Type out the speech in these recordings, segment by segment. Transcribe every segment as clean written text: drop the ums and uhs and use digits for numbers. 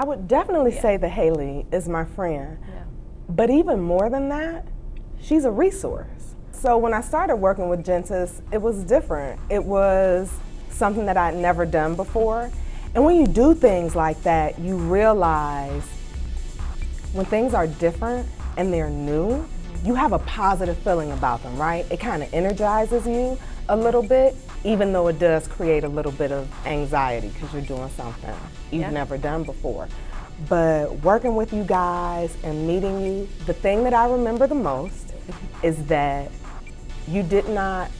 I would definitely say that Hailie is my friend. Yeah. But even more than that, she's a resource. So when I started working with Gentis, it was different. It was something that I'd never done before. And when you do things like that, you realize when things are different and they're new, you have a positive feeling about them, right? It kind of energizes you a little bit, even though it does create a little bit of anxiety because you're doing something you've never done before. But working with you guys and meeting you, the thing that I remember the most is that you did not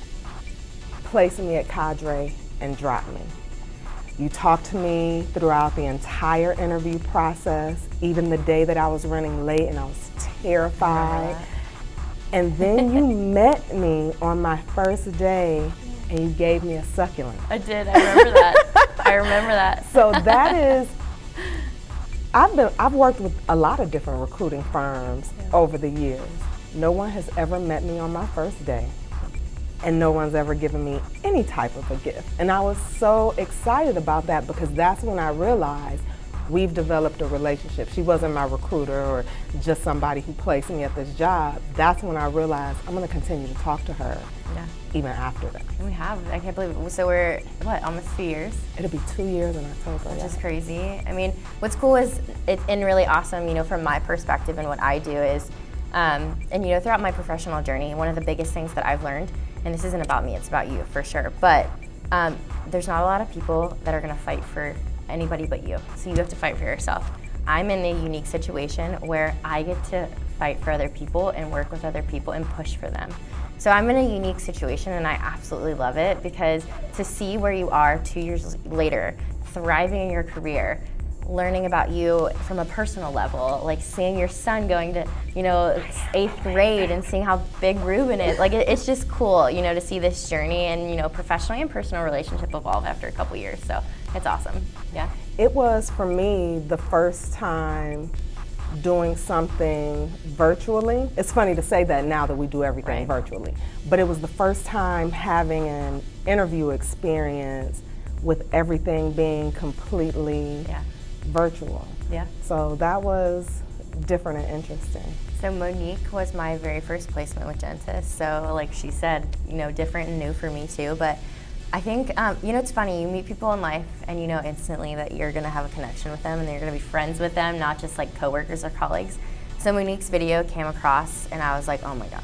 place me at cadre and drop me. You talked to me throughout the entire interview process, even the day that I was running late and I was terrified. And then you met me on my first day and you gave me a succulent. I did, I remember that. I remember that. So that is, I've worked with a lot of different recruiting firms over the years. No one has ever met me on my first day, and no one's ever given me any type of a gift. And I was so excited about that because that's when I realized we've developed a relationship. She wasn't my recruiter or just somebody who placed me at this job. That's when I realized I'm gonna continue to talk to her even after that. And we have, I can't believe it. So we're, what, almost 2 years? It'll be 2 years in October. Which is crazy. I mean, what's cool is, it's and really awesome, you know, from my perspective and what I do is, and you know, throughout my professional journey, one of the biggest things that I've learned, and this isn't about me, it's about you for sure, but there's not a lot of people that are gonna fight for anybody but you. So you have to fight for yourself. I'm in a unique situation where I get to fight for other people and work with other people and push for them. So I'm in a unique situation and I absolutely love it because to see where you are 2 years later, thriving in your career, learning about you from a personal level, like seeing your son going to, you know, 8th grade and seeing how big Ruben is. Like it's just cool, you know, to see this journey and, you know, professionally and personal relationship evolve after a couple years. So it's awesome, yeah. It was for me the first time doing something virtually. It's funny to say that now that we do everything virtually, but it was the first time having an interview experience with everything being completely virtual. Yeah. So that was different and interesting. So Monique was my very first placement with Gentis. So like she said, you know, different and new for me too. But I think, you know, it's funny, you meet people in life and you know instantly that you're gonna have a connection with them and you're gonna be friends with them, not just like coworkers or colleagues. So Monique's video came across and I was like, oh my God.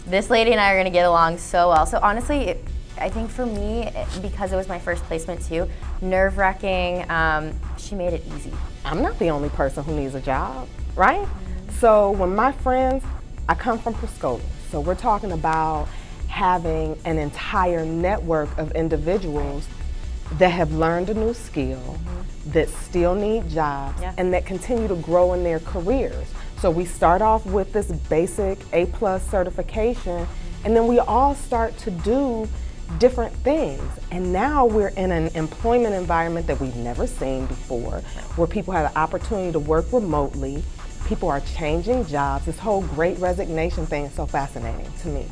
This lady and I are gonna get along so well. So honestly, I think for me, because it was my first placement too, nerve-wracking, she made it easy. I'm not the only person who needs a job, right? So when my friends, I come from Priscola, so we're talking about having an entire network of individuals that have learned a new skill, that still need jobs, and that continue to grow in their careers. So we start off with this basic A+ certification, and then we all start to do different things. And now we're in an employment environment that we've never seen before, where people have the opportunity to work remotely, people are changing jobs. This whole great resignation thing is so fascinating to me.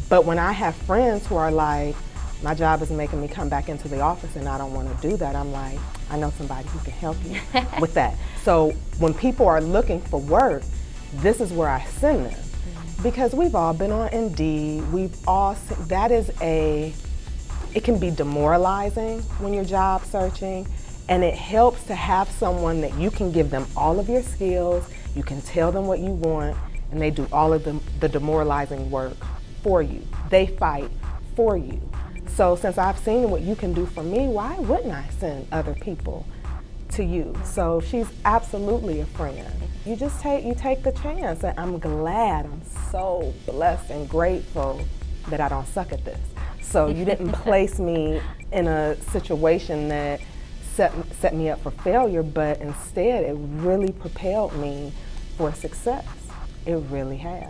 But when I have friends who are like, my job is making me come back into the office and I don't want to do that, I'm like, I know somebody who can help you with that. So when people are looking for work, this is where I send them. Because we've all been on Indeed, we've all seen, it can be demoralizing when you're job searching, and it helps to have someone that you can give them all of your skills, you can tell them what you want, and they do all of the demoralizing work for you. They fight for you. So since I've seen what you can do for me, why wouldn't I send other people to you? So she's absolutely a friend. You just take the chance, and I'm glad, I'm so blessed and grateful that I don't suck at this. So you didn't place me in a situation that set me up for failure, but instead it really propelled me for success. It really has.